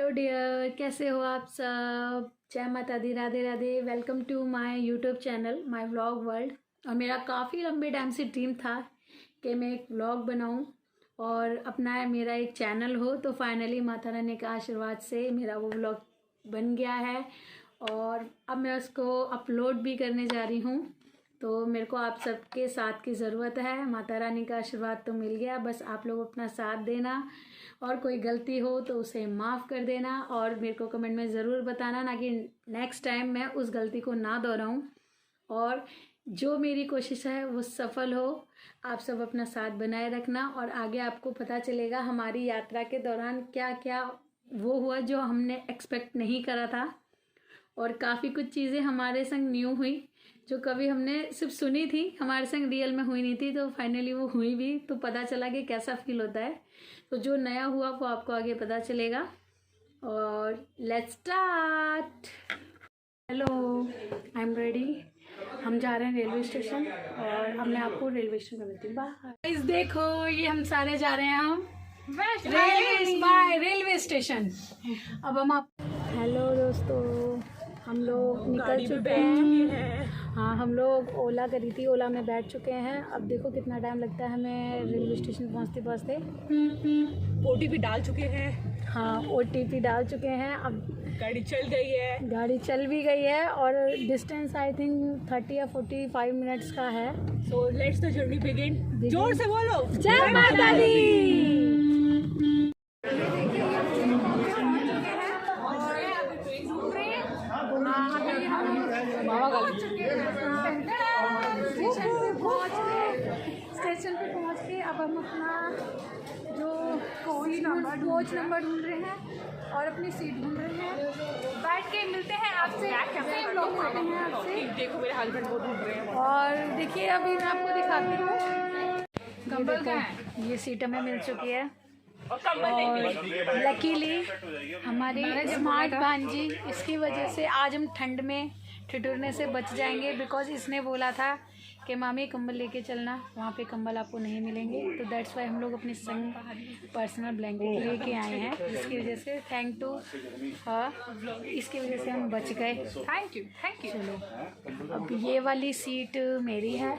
Hello dear, कैसे हो आप सब। जय माता दी, Radhe Radhe. Welcome to my YouTube channel my vlog world. और मेरा काफ़ी लंबे टाइम से ड्रीम था कि मैं एक व्लॉग बनाऊं और अपना मेरा एक चैनल हो। तो फाइनली माता रानी के आशीर्वाद से मेरा वो व्लॉग बन गया है और अब मैं उसको अपलोड भी करने जा रही हूँ। तो मेरे को आप सबके साथ की ज़रूरत है। माता रानी का आशीर्वाद तो मिल गया, बस आप लोग अपना साथ देना और कोई गलती हो तो उसे माफ़ कर देना और मेरे को कमेंट में ज़रूर बताना ना कि नेक्स्ट टाइम मैं उस गलती को ना दोहराऊं और जो मेरी कोशिश है वो सफल हो। आप सब अपना साथ बनाए रखना और आगे आपको पता चलेगा हमारी यात्रा के दौरान क्या क्या वो हुआ जो हमने एक्सपेक्ट नहीं करा था। और काफ़ी कुछ चीज़ें हमारे संग न्यू हुई जो कभी हमने सिर्फ सुनी थी, हमारे संग रियल में हुई नहीं थी। तो फाइनली वो हुई भी, तो पता चला कि कैसा फील होता है। तो जो नया हुआ वो आपको आगे पता चलेगा। और let's start. Hello, I am ready. हम जा रहे हैं रेलवे स्टेशन और अब मैं आपको रेलवे स्टेशन में मिलती हूँ। बाय। देखो ये हम सारे जा रहे हैं हम रेलवे स्टेशन। अब हम आप हेलो दोस्तों, हम लोग निकल चुके हैं। हाँ, हम लोग ओला करी थी, ओला में बैठ चुके हैं। अब देखो कितना टाइम लगता है हमें रेलवे स्टेशन पहुँचते पहुँचते। OTP डाल चुके हैं। हाँ, OTP डाल चुके हैं। अब गाड़ी चल गई है, गाड़ी चल भी गई है और डिस्टेंस आई थिंक 30 या 45 मिनट्स का है। So let's the journey begin. जोर से बोलो, जय माता दी। स्टेशन पे पहुंच के अब हम अपना जो कोच नंबर ढूंढ रहे हैं और अपनी सीट ढूंढ रहे हैं। बैठ के मिलते हैं आपसे, लोग मिलते हैं आपसे। देखो मेरे हस्बैंड वो ढूंढ रहे हैं। और देखिए अभी मैं आपको दिखाती हूँ कंबल का है। ये सीट हमें मिल चुकी है और लकीली हमारी स्मार्ट भांजी, इसकी वजह से आज हम ठंड में ठिठुरने से बच जाएंगे। बिकॉज इसने बोला था कि मामी कंबल लेके चलना, वहाँ पे कंबल आपको नहीं मिलेंगे। तो दैट्स वाई हम लोग अपने संग पर्सनल ब्लैंकेट लेके आए हैं, जिसकी वजह से थैंक टू हाँ, इसकी वजह से हम बच गए। Thank you. चलो, अब ये वाली सीट मेरी है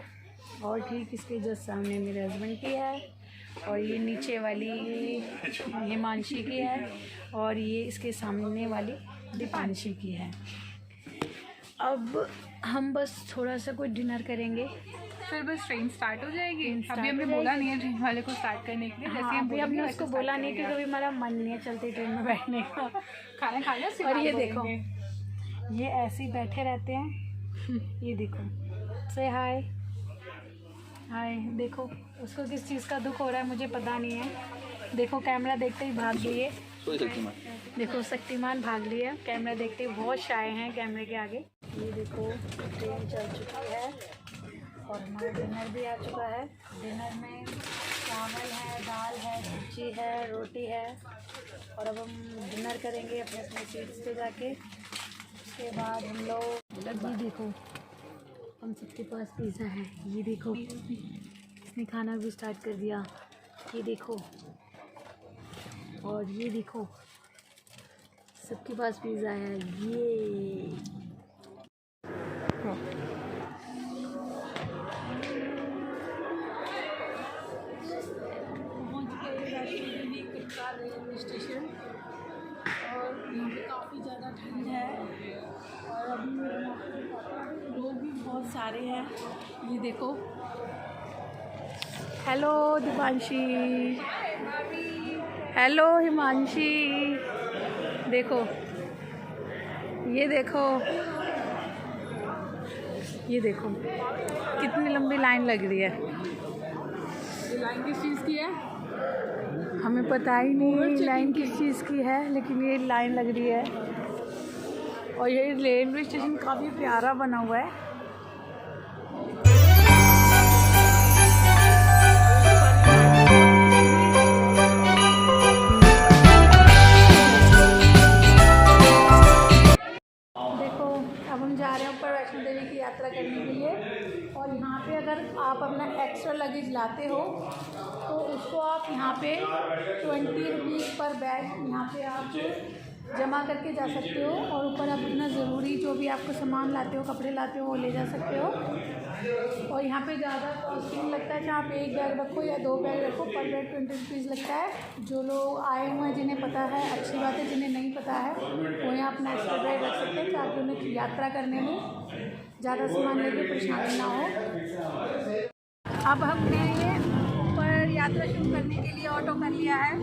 और ठीक इसके जस्ट सामने मेरे हस्बैंड की है और ये नीचे वाली हिमांशी की है और ये इसके सामने वाली दीपांशी की है। अब हम बस थोड़ा सा कुछ डिनर करेंगे, फिर बस ट्रेन स्टार्ट हो जाएगी। अभी हमने बोला नहीं है ट्रेन वाले को स्टार्ट करने के लिए। हाँ, जैसे अभी हमने उसको बोला नहीं क्योंकि हमारा मन नहीं है चलती ट्रेन में बैठने का। खाना खा लिया। और ये देखो, ये ऐसे ही बैठे रहते हैं। ये देखो, से हाय हाय। देखो उसको किस चीज़ का दुख हो रहा है मुझे पता नहीं है। देखो कैमरा देखते ही भाग लिए। देखो शक्तिमान भाग लिया कैमरा देखते ही, बहुत शाय हैं कैमरे के आगे। ये देखो ट्रेन चल चुकी है और हमारा डिनर भी आ चुका है। डिनर में चावल है, दाल है, सब्जी है, रोटी है और अब हम डिनर करेंगे अपने अपने सीट्स पे जाके। उसके बाद हम लोग ये देखो हम सबके पास पिज़्ज़ा है। ये देखो इसने खाना भी स्टार्ट कर दिया। ये देखो और ये देखो सबके पास पिज़्ज़ा है। ये पहुंच गए राजधानी कटरा रेलवे स्टेशन और यहाँ पे काफ़ी ज़्यादा ठंड है और अभी लोग भी बहुत सारे हैं। ये देखो, हेलो दीपांशी, हेलो हिमांशी। देखो ये देखो, ये देखो कितनी लंबी लाइन लग रही है। ये लाइन किस चीज़ की है हमें पता ही नहीं लाइन किस चीज़ की है, लेकिन ये लाइन लग रही है। और ये रेलवे स्टेशन काफ़ी प्यारा बना हुआ है। अब हम जा रहे हैं ऊपर वैष्णो देवी की यात्रा करने के लिए और यहाँ पे अगर आप अपना एक्स्ट्रा लगेज लाते हो तो उसको आप यहाँ पे 20 रुपीज़ पर बैग यहाँ पे आप जमा करके जा सकते हो और ऊपर आप अपना ज़रूरी जो भी आपको सामान लाते हो, कपड़े लाते हो, वो ले जा सकते हो। और यहाँ पे ज़्यादा कॉस्टिंग लगता है, जहाँ पे 1 बैग रखो या 2 बैग रखो पर बैग 20 रुपीज़ लगता है। जो लोग आए हुए हैं जिन्हें पता है अच्छी बात है, जिन्हें नहीं पता है वो यहाँ अपना एक्स्ट्रा बैग रख सकते हैं ताकि उन्हें यात्रा करने में ज़्यादा सामान लेके परेशानी ना हो। अब हमने ऊपर यात्रा शुरू करने के लिए ऑटो कर लिया है।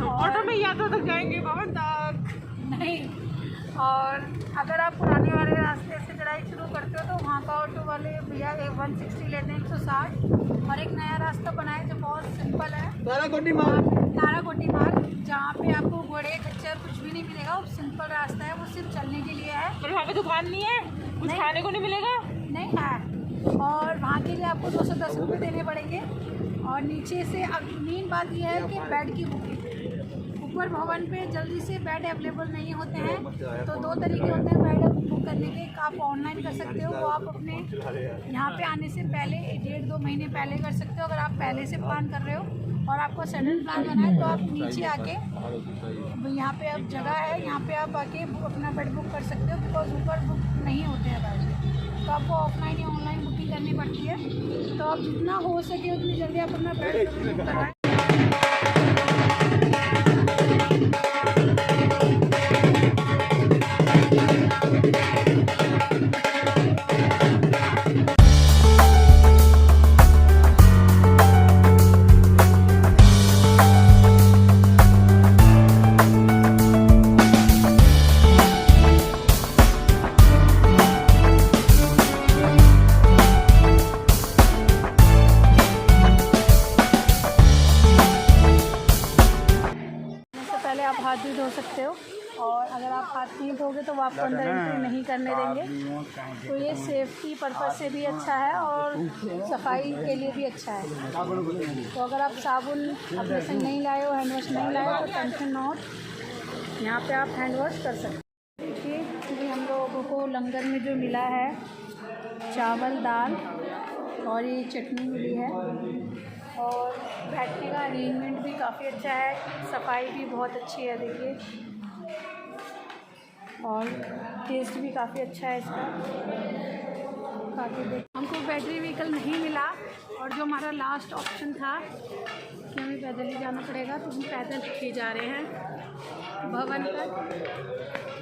ऑटो में यात्रा तक जाएंगे, भवन तक नहीं, और अगर आप पुराने वाले रास्ते से चढ़ाई शुरू करते हो तो वहाँ का ऑटो वाले भैया 160 लेते हैं, 160। और एक नया रास्ता बना है जो बहुत सिंपल है, नाराकोटी मार्ग, जहाँ पे आपको घोड़े खच्चर कुछ भी नहीं मिलेगा। वो सिंपल रास्ता है, वो सिर्फ चलने के लिए है। और वहाँ पे दुकान नहीं है, कुछ खाने को नहीं मिलेगा? नहीं है, और वहाँ के लिए आपको 210 रुपये देने पड़ेंगे। और नीचे से अब मेन बात यह है कि बेड की बुकिंग, ऊपर भवन पे जल्दी से बेड अवेलेबल नहीं होते हैं, तो 2 तरीके होते हैं बेड बुक करने के। आप ऑनलाइन कर सकते हो, वो आप अपने यहाँ पे आने से पहले 1.5-2 महीने पहले कर सकते हो। अगर आप पहले से प्लान कर रहे हो और आपको सडन प्लान करना है तो आप नीचे आके यहाँ पे अब जगह है, यहाँ पे आप आके अपना बेड बुक कर सकते हो, बिकॉज ऊपर बुक नहीं होते हैं बेड, तो आपको ऑफलाइन या ऑनलाइन बुकिंग करनी पड़ती है। तो आप जितना हो सके उतनी जल्दी आप अपना बेड बुक करवाएं। आप हाथ भी धो सकते हो, और अगर आप हाथ नहीं धोगे तो वो आपको अंदर एंट्री नहीं करने देंगे। तो ये सेफ्टी पर्पज़ से भी अच्छा है और सफाई के लिए भी अच्छा है। तो अगर आप साबुन अपने संग नहीं लाए हो, हैंड वॉश नहीं लाए हो, तो टेंशन नॉट, यहाँ पे आप हैंड वॉश कर सकते हो। देखिए हम लोगों को लंगर में जो मिला है, चावल दाल और ये चटनी मिली है, और बैठने का अरेंजमेंट भी काफ़ी अच्छा है, सफाई भी बहुत अच्छी है देखिए, और टेस्ट भी काफ़ी अच्छा है इसका। हमको बैटरी व्हीकल नहीं मिला, और जो हमारा लास्ट ऑप्शन था कि हमें पैदल ही जाना पड़ेगा, तो हम पैदल ही जा रहे हैं भवन तक।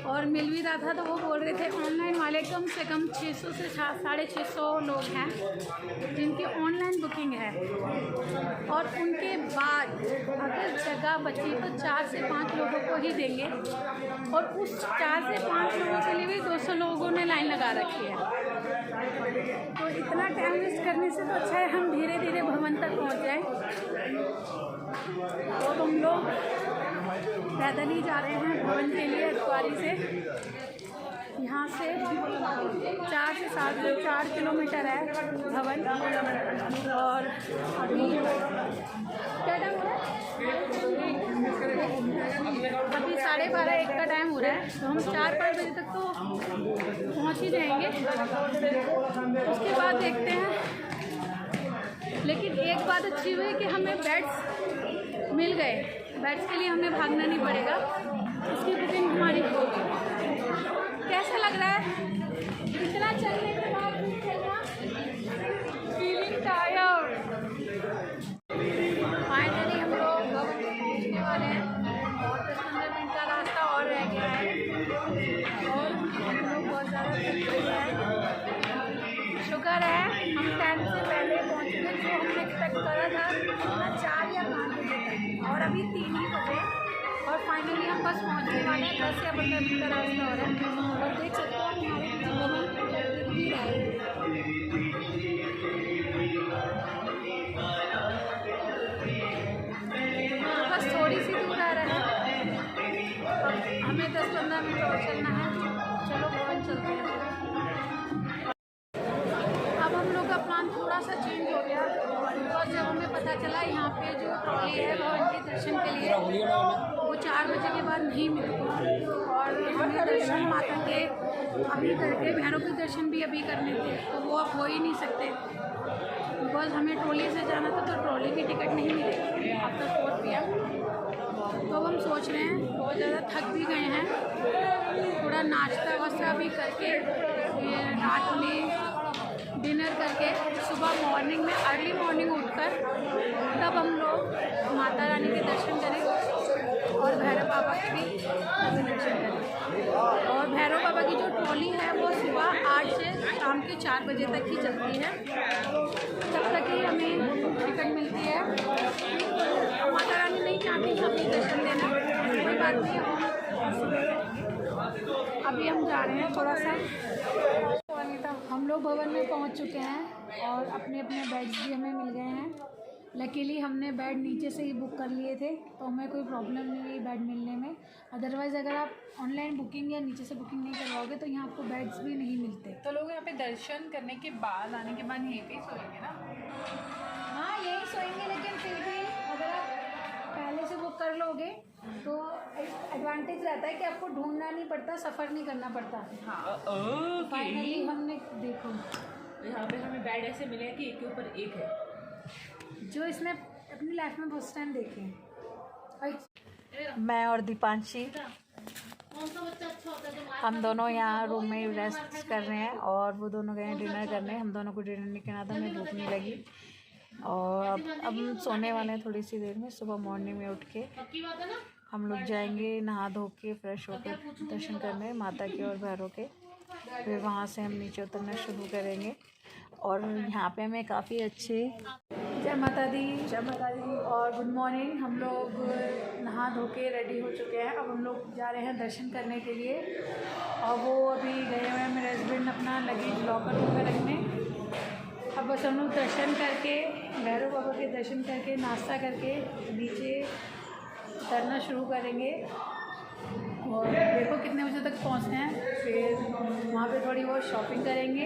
और मिल भी रहा था तो वो बोल रहे थे ऑनलाइन वाले कम से कम 600 से 650 लोग हैं जिनकी ऑनलाइन बुकिंग है, और उनके बाद अगर जगह बची तो 4 से 5 लोगों को ही देंगे, और उस 4 से 5 लोगों के लिए भी 200 लोगों ने लाइन लगा रखी है। तो इतना टाइम वेस्ट करने से तो अच्छा है हम धीरे धीरे भवन तक पहुंच जाएं। तो हम लोग पैदल ही जा रहे हैं भवन के लिए, अटवारी से। यहाँ से 4 से 4 किलोमीटर है भवन, और अभी क्या टाइम हो रहा है? अभी 12:30-1 का टाइम हो रहा है, तो हम 4-5 बजे तक तो पहुँच ही जाएंगे। उसके बाद देखते हैं, लेकिन एक बात अच्छी हुई कि हमें बेड्स मिल गए, बेड्स के लिए हमें भागना नहीं पड़ेगा, उसकी बुकिंग हमारी होगी। कैसा लग रहा है इतना चलने के बाद भी चलना? Feeling tired. फाइनली हम लोग भवन को पहुँचने वाले हैं, और 10-15 मिनट का रास्ता और रह गया है, और हम लोग बहुत ज़्यादा थक गए हैं। शुक्र है हम टाइम से पहले पहुँच गए, जो हमने एक्सपेक्ट करा था 4 या 5 बजे तक, और अभी 3 ही बजे, और फाइनली हम बस पहुँचने वाले हैं। 10 या 15 मिनट का रास्ता हो रहा है, और देख सकते हो हमारे पीछे भवन भी रहा है। बस थोड़ी सी दूर आ रहा है, हमें 10-15 मिनट और चलना है। चलो भवन चलते हैं। अब हम लोग का प्लान थोड़ा सा चेंज हो गया, बिकॉज जब हमें पता चला यहाँ पे जो ट्रॉली है भवन के दर्शन के लिए वो 4 बजे के बाद नहीं मिलती, और हमें दर्शन माता के अभी करके भैरव के दर्शन भी अभी करने थे, तो वो अब हो ही नहीं सकते, बिकॉज हमें ट्रॉली से जाना था, तो ट्रॉली की टिकट नहीं मिलेगी आफ्टर 4 PM। तो अब हम सोच रहे हैं, बहुत ज़्यादा थक भी गए हैं, थोड़ा नाश्ता वास्ता भी करके फिर रात में डिनर करके सुबह मॉर्निंग में अर्ली मॉर्निंग उठकर तब हम लोग माता रानी के दर्शन करें और भैरव बाबा के भी दर्शन करें। और भैरव बाबा की जो ट्रॉली है वो सुबह 8 से शाम के 4 बजे तक ही चलती है, तब तक ही हमें टिकट मिलती है। माता रानी नहीं चाहती हमें दर्शन देना, कोई बात नहीं है। अभी हम जा रहे हैं थोड़ा सा, हम लोग भवन में पहुंच चुके हैं और अपने अपने बेड्स भी हमें मिल गए हैं। लकीली हमने बेड नीचे से ही बुक कर लिए थे, तो हमें कोई प्रॉब्लम नहीं हुई बेड मिलने में। अदरवाइज़ अगर आप ऑनलाइन बुकिंग या नीचे से बुकिंग नहीं करवाओगे तो यहाँ आपको बेड्स भी नहीं मिलते। तो लोग यहाँ पे दर्शन करने के बाद आने के बाद यहीं पे ही सोएंगे ना? हाँ यही सोएंगे, लेकिन फिर भी अगर आप पहले से बुक कर लोगे तो एडवांटेज रहता है कि आपको ढूंढना नहीं पड़ता, सफ़र नहीं करना पड़ता। हाँ फाइनली हमने देखो यहाँ पे हमें बेड ऐसे मिले हैं कि एक के ऊपर एक है, जो इसने अपनी लाइफ में फर्स्ट टाइम देखे हैं। मैं और दीपांशी हम दोनों यहाँ रूम में रेस्ट कर रहे हैं और वो दोनों गए डिनर करने। हम दोनों को डिनर नहीं करना था, हमें भूख नहीं लगी और अब हम सोने वाले हैं थोड़ी सी देर में। सुबह मॉर्निंग में उठ के हम लोग जाएंगे नहा धो के फ्रेश होकर दर्शन करने माता के और भैरव के। फिर वहाँ से हम नीचे उतरना शुरू करेंगे और यहाँ पे हमें काफ़ी अच्छे जय माता दी, जय माता दी और गुड मॉर्निंग। हम लोग नहा धो के रेडी हो चुके हैं, अब हम लोग जा रहे हैं दर्शन करने के लिए। और वो अभी गए हुए हैं मेरे हस्बैंड अपना लगेज लॉकर में रखने। अब बस हम लोग दर्शन करके भैरव बाबा के दर्शन करके नाश्ता करके नीचे उतरना शुरू करेंगे और देखो कितने बजे तक पहुँचते हैं। फिर वहाँ पे थोड़ी बहुत शॉपिंग करेंगे,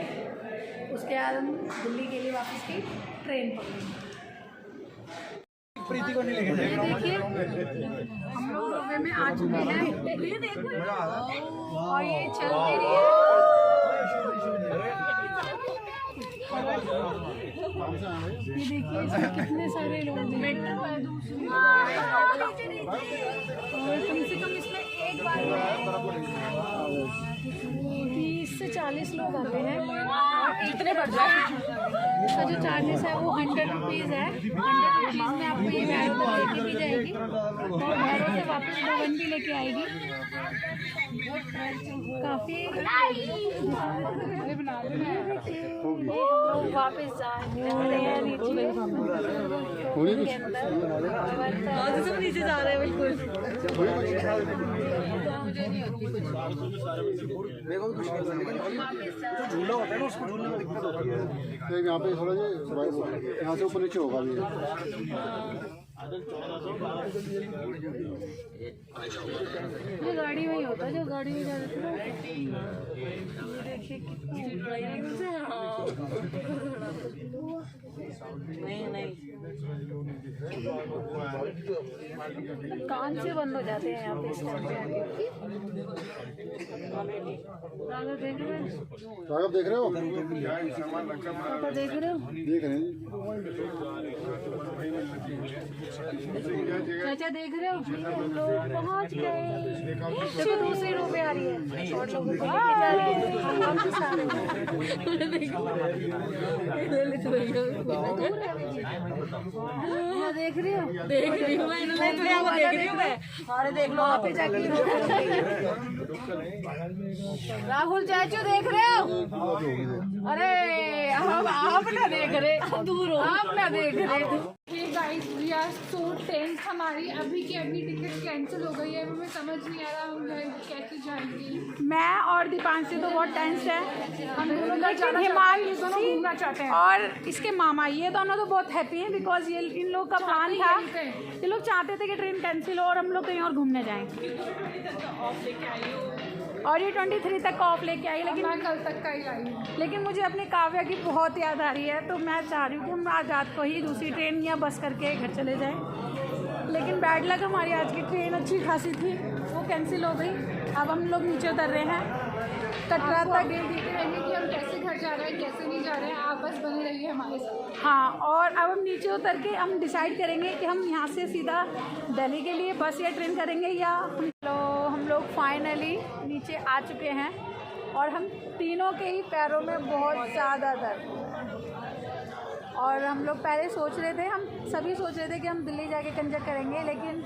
उसके बाद हम दिल्ली के लिए वापस की ट्रेन पकड़ेंगे। प्रीति को नहीं लेके जाएंगे। देखिए हम लोग रोपवे में आ चुके हैं और ये चल भी रही है। ये देखिए इसमें कितने सारे लोग हैं और कम से कम इसमें एक बार 30 से 40 लोग आते हैं। कितने बढ़ जाए? इसका जो चार्जेस है वो 100 रुपीज़ है। 100 रुपीज़ में आपको ये भैरव को लेके भी जाएगी और भैरव से वापस भवन भी लेके आएगी। काफ़ी वापस जाएंगे नीचे जा रहे हैं बिल्कुल। झूला होता है ना, उसको झूलने में दिक्कत होती है। यहाँ पे थोड़ा यहाँ से ऊपर नीचे होगा भी। ये गाड़ी में ही होता है, जो गाड़ी में जा रहे थे। देखिए कान से बंद हो जाते हैं यहाँ पे इस टाइम पे आके। राघव देख रहे हो? राघव देख रहे हो? पापा देख रहे हो? देख रहे हैं। चाचा देख रहे हो? हम लोग पहुँच गए। देखो दूसरी रो पे आ रही है और लोगों को लेके जा रहे हैं। हम वापस आ रहे हैं। देख रही हो? देख रही हूँ मैं। अरे देख लो वहाँ पे जाके राहुल चाचू देख रहे हो? अरे आप ना देख रहे, दूर हो, आप ना देख रहे। Guys we are so tense, हमारी अभी की अभी टिकट कैंसिल हो गई है। हमें समझ नहीं आ रहा हम कैसे जाएंगे। मैं और दीपांशी तो बहुत टेंस है। हम दोनों घूमना चाहते हैं और इसके मामा ये दोनों तो बहुत हैप्पी हैं बिकॉज ये इन लोग का प्लान था, ये लोग चाहते थे कि ट्रेन कैंसिल हो और हम लोग कहीं और घूमने जाएं। और ये 23 तक का ऑफ लेके आई, लेकिन मैं कल तक का ही आई। लेकिन मुझे अपनी काव्या की बहुत याद आ रही है, तो मैं चाह रही हूँ कि हम आज रात को ही दूसरी ट्रेन या बस करके घर चले जाएं। लेकिन बैड लक हमारी आज की ट्रेन अच्छी खासी थी, वो कैंसिल हो गई। अब हम लोग नीचे उतर रहे हैं। कटरा तक देखते रहेंगे कि हम कैसे घर जा रहा है कैसे नहीं जा रहे हैं, आप बस बने रहिए हमारे साथ। हाँ, और अब हम नीचे उतर के हम डिसाइड करेंगे कि हम यहाँ से सीधा दिल्ली के लिए बस या ट्रेन करेंगे, या हम लोग फाइनली नीचे आ चुके हैं और हम तीनों के ही पैरों में बहुत ज़्यादा दर्द हो रहा है। और हम लोग पहले सोच रहे थे, हम सभी सोच रहे थे कि हम दिल्ली जाके कंजक करेंगे, लेकिन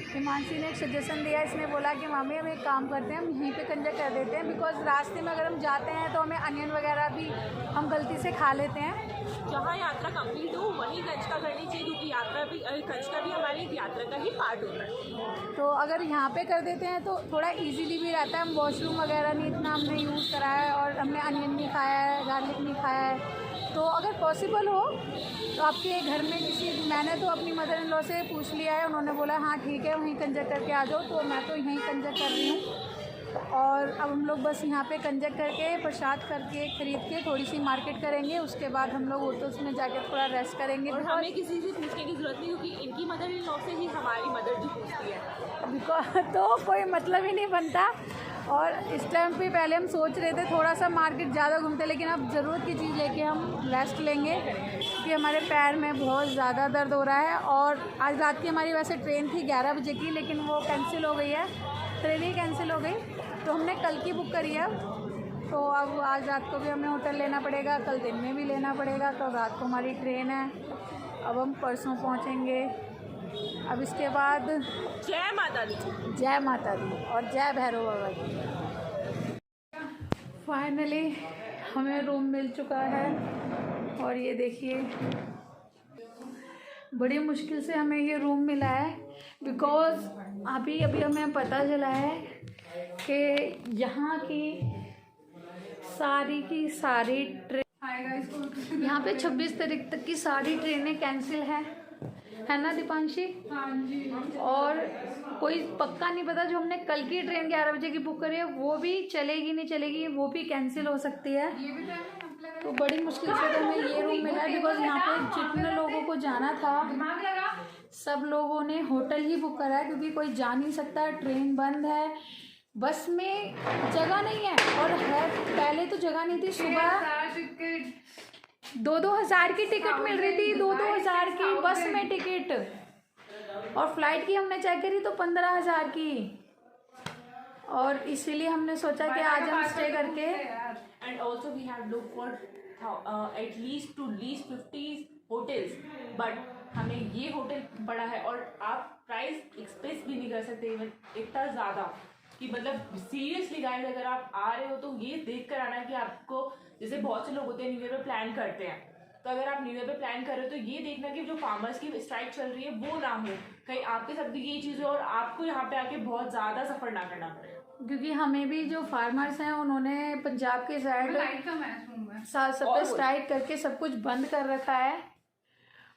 हिमांशी ने एक सजेशन दिया। इसने बोला कि मामी हम एक काम करते हैं, हम यहीं पे कंजक कर देते हैं, बिकॉज रास्ते में अगर हम जाते हैं तो हमें अनियन वगैरह भी हम गलती से खा लेते हैं। जहाँ यात्रा कंप्लीट हो वहीं कंच का करनी चाहिए, क्योंकि यात्रा भी कंच का भी हमारी एक यात्रा का ही पार्ट होता है। तो अगर यहाँ पे कर देते हैं तो थोड़ा इजीली भी रहता है। हम वॉशरूम वगैरह नहीं इतना हमने यूज़ करा है, और हमने अनियन नहीं खाया है, गार्लिक नहीं खाया है। तो अगर पॉसिबल हो तो आपके घर में मैंने तो अपनी मदर इन लॉ से पूछ लिया है, उन्होंने बोला हाँ ठीक है वहीं कंजक करके आ जाओ, तो मैं तो यहीं कंजक कर रही हूँ। और अब हम लोग बस यहाँ पे कंजक करके प्रसाद करके ख़रीद के थोड़ी सी मार्केट करेंगे, उसके बाद हम लोग होटल्स में जाके थोड़ा रेस्ट करेंगे। और हमें किसी से पूछने की ज़रूरत नहीं, क्योंकि इनकी मदर इन लॉ से ही हमारी मदर जी पूछती है। बिकॉज तो कोई मतलब ही नहीं बनता। और इस टाइम पे पहले हम सोच रहे थे थोड़ा सा मार्केट ज़्यादा घूमते, लेकिन अब ज़रूरत की चीज़ लेके हम रेस्ट लेंगे, क्योंकि हमारे पैर में बहुत ज़्यादा दर्द हो रहा है। और आज रात की हमारी वैसे ट्रेन थी 11 बजे की, लेकिन वो कैंसिल हो गई है, ट्रेन ही कैंसिल हो गई, तो हमने कल की बुक करी है। तो अब आज रात को भी हमें होटल लेना पड़ेगा, कल दिन में भी लेना पड़ेगा, कल रात को हमारी ट्रेन है। अब हम परसों पहुँचेंगे। अब इसके बाद जय माता दी, जय माता दी और जय भैरव बाबा जी। फाइनली हमें रूम मिल चुका है, और ये देखिए बड़ी मुश्किल से हमें ये रूम मिला है, बिकॉज़ अभी हमें पता चला है कि यहाँ की सारी ट्रेन यहाँ पे 26 तारीख तक की सारी ट्रेनें कैंसिल है ना दीपांशी? हाँ जी। और कोई पक्का नहीं पता, जो हमने कल की ट्रेन 11 बजे की बुक करी है वो भी चलेगी नहीं चलेगी, वो भी कैंसिल हो सकती है। तो बड़ी मुश्किल से तो हमें ये रूम मिला है, बिकॉज यहाँ पे जितने लोगों को जाना था सब लोगों ने होटल ही बुक करा है, क्योंकि कोई जा नहीं सकता, ट्रेन बंद है, बस में जगह नहीं है। और है पहले तो जगह नहीं थी, सुबह 2-2 हज़ार की टिकट मिल रही थी, 2-2 हज़ार की बस में टिकट, और फ्लाइट की हमने चेक करी तो 15 हज़ार की। और इसीलिए हमने सोचा कि आज हम स्टे करके, and also we have look for at least to least 50 hotels, but हमें ये होटल पड़ा है। और आप प्राइस एक्सप्रेस भी नहीं कर सकते इवन इतना ज़्यादा, कि मतलब सीरियसली गाइस अगर आप आ रहे हो तो ये देख कर आना कि आपको, जैसे बहुत से लोग होते हैं न्यू ईयर पे प्लान करते हैं, तो अगर आप न्यू ईयर पे प्लान कर रहे हो तो ये देखना कि जो फार्मर्स की स्ट्राइक चल रही है वो ना हो, कहीं आपके साथ भी ये चीज़ हो और आपको यहाँ पे आके बहुत ज़्यादा सफ़र ना करना पड़े। क्योंकि हमें भी जो फार्मर्स हैं उन्होंने पंजाब के साइड सब पे स्ट्राइक करके सब कुछ बंद कर रखा है,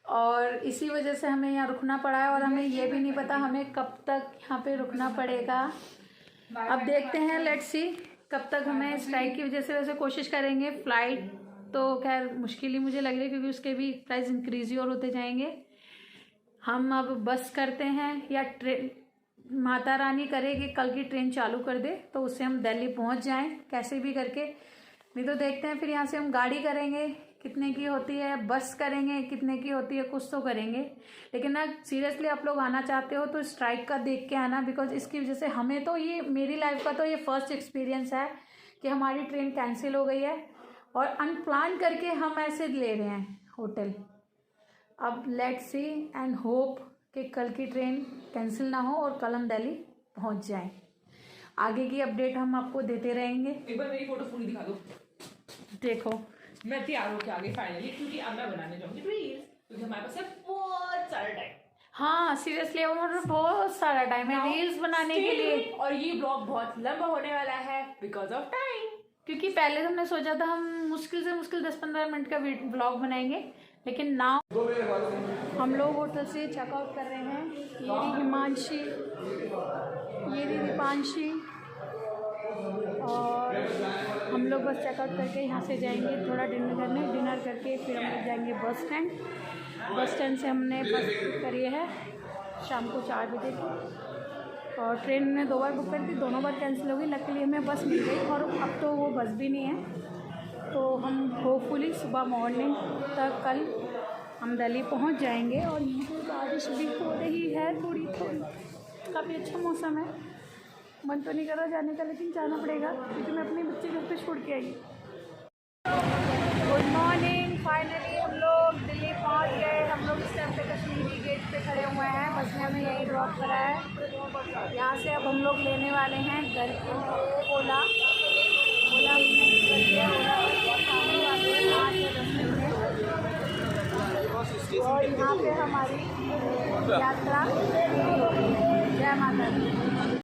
और इसी वजह से हमें यहाँ रुकना पड़ा है। और हमें ये भी नहीं पता हमें कब तक यहाँ पे रुकना पड़ेगा। अब देखते हैं, लेट्स सी कब तक हमें स्ट्राइक की वजह से। वैसे कोशिश करेंगे, फ़्लाइट तो खैर मुश्किल ही मुझे लग रही है, क्योंकि उसके भी प्राइस इंक्रीज ही और होते जाएंगे। हम अब बस करते हैं या ट्रेन, माता रानी करे कि कल की ट्रेन चालू कर दे तो उससे हम दिल्ली पहुंच जाएं कैसे भी करके। नहीं तो देखते हैं, फिर यहाँ से हम गाड़ी करेंगे कितने की होती है, बस करेंगे कितने की होती है, कुछ तो करेंगे। लेकिन ना सीरियसली आप लोग आना चाहते हो तो स्ट्राइक का देख के आना, बिकॉज इसकी वजह से हमें तो ये, मेरी लाइफ का तो ये फर्स्ट एक्सपीरियंस है कि हमारी ट्रेन कैंसिल हो गई है और अनप्लान करके हम ऐसे ले रहे हैं होटल। अब लेट्स सी एंड होप कि कल की ट्रेन कैंसिल ना हो और कल हम दिल्ली पहुंच जाएं। आगे की अपडेट हम आपको देते रहेंगे। एक बार मेरी फोटो पूरी दिखा दो। देखो मैं तैयार होके आगे फाइनली, क्योंकि अब मैं बनाने जाऊंगी रील्स, क्योंकि हमारे पास है बहुत सारा टाइम। हाँ सीरियसली हमारे पास बहुत सारा टाइम है रील्स बनाने के लिए, और ये ब्लॉग बहुत लंबा होने वाला है बिकॉज ऑफ टाइम। क्योंकि पहले तो हमने सोचा था हम मुश्किल से मुश्किल 10-15 मिनट का ब्लॉग बनाएंगे, लेकिन नाउ हम लोग होटल से चेकआउट कर रहे हैं। ये रही हिमांशी, ये रही दीपांशी, और हम लोग बस चेकआउट करके यहाँ से जाएंगे थोड़ा डिनर करने। डिनर करके फिर हम लोग जाएंगे बस स्टैंड। बस स्टैंड से हमने बस बुक करी है शाम को 4 बजे की, और ट्रेन ने 2 बार बुक करी थी, दोनों बार कैंसिल हो गई। लकीली हमें बस मिल गई, और अब तो वो बस भी नहीं है, तो हम होपफुली सुबह मॉर्निंग तक कल हम दिल्ली पहुंच जाएंगे। और यहाँ पर बारिश भी हो रही है थोड़ी थोड़ी, काफ़ी अच्छा मौसम है। मन तो नहीं कर रहा जाने का, लेकिन जाना पड़ेगा क्योंकि मैं अपने बच्चे घर पे छोड़ के आई। गुड मॉर्निंग, फाइनली हम लोग दिल्ली पहुंच गए। हम लोग इस टाइम पे कश्मीरी गेट पे खड़े हुए हैं, बस ने हमें यही ड्रॉप करा है। यहाँ से अब हम लोग लेने वाले हैं घर के लिए ओला। ओला हमने कर दिया, ओला आने वाले हैं 8 या 10 मिनट में। और यहाँ पे हमारी यात्रा शुरू हो गई है। जय माता दी।